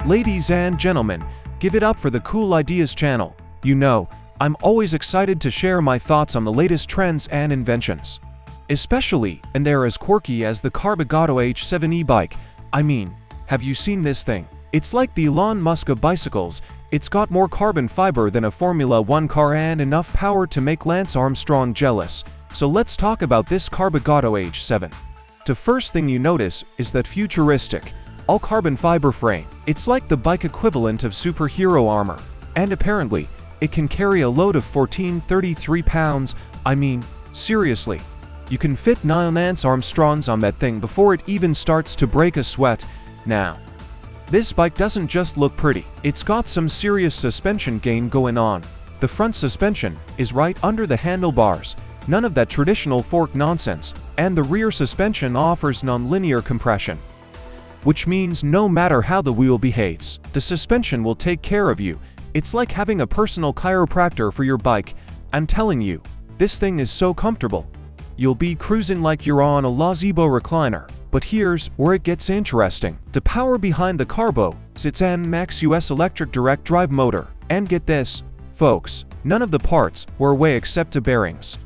Ladies and gentlemen, give it up for the Cool Ideas channel. You know, I'm always excited to share my thoughts on the latest trends and inventions. Especially, and they're as quirky as the Carbogatto H7 e-bike. I mean, have you seen this thing? It's like the Elon Musk of bicycles. It's got more carbon fiber than a Formula 1 car and enough power to make Lance Armstrong jealous. So let's talk about this Carbogatto H7. The first thing you notice is that futuristic, all-carbon fiber frame. It's like the bike equivalent of superhero armor. And apparently, it can carry a load of 1433 pounds. I mean, seriously. You can fit 9 Lance Armstrongs on that thing before it even starts to break a sweat. Now, this bike doesn't just look pretty, it's got some serious suspension game going on. The front suspension is right under the handlebars, none of that traditional fork nonsense, and the rear suspension offers non-linear compression. Which means no matter how the wheel behaves, the suspension will take care of you. It's like having a personal chiropractor for your bike. I'm telling you, this thing is so comfortable. You'll be cruising like you're on a gazebo recliner. But here's where it gets interesting. The power behind the Carbo is its NMAX US electric direct drive motor. And get this, folks, none of the parts wear away except the bearings.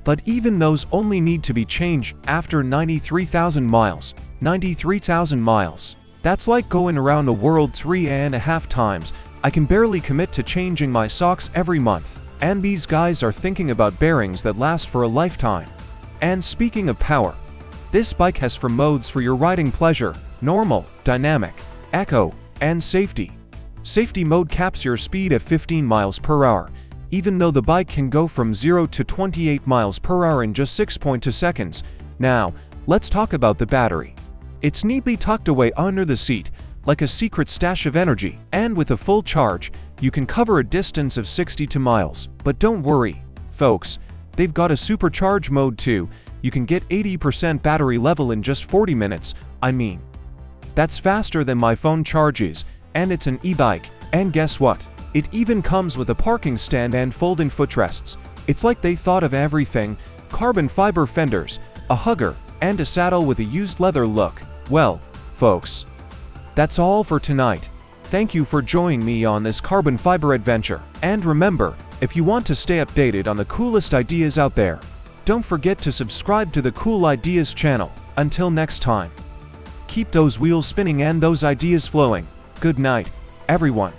But even those only need to be changed after 93,000 miles. 93,000 miles. That's like going around the world 3.5 times. I can barely commit to changing my socks every month. And these guys are thinking about bearings that last for a lifetime. And speaking of power, this bike has 4 modes for your riding pleasure: normal, dynamic, eco, and safety. Safety mode caps your speed at 15 miles per hour, even though the bike can go from 0 to 28 miles per hour in just 6.2 seconds. Now, let's talk about the battery. It's neatly tucked away under the seat, like a secret stash of energy, and with a full charge, you can cover a distance of 62 miles. But don't worry, folks, they've got a supercharge mode too. You can get 80% battery level in just 40 minutes. I mean, that's faster than my phone charges, and it's an e-bike. And guess what? It even comes with a parking stand and folding footrests. It's like they thought of everything: carbon fiber fenders, a hugger, and a saddle with a used leather look. Well, folks, that's all for tonight. Thank you for joining me on this carbon fiber adventure. And remember, if you want to stay updated on the coolest ideas out there, don't forget to subscribe to the Cool Ideas channel. Until next time, keep those wheels spinning and those ideas flowing. Good night, everyone.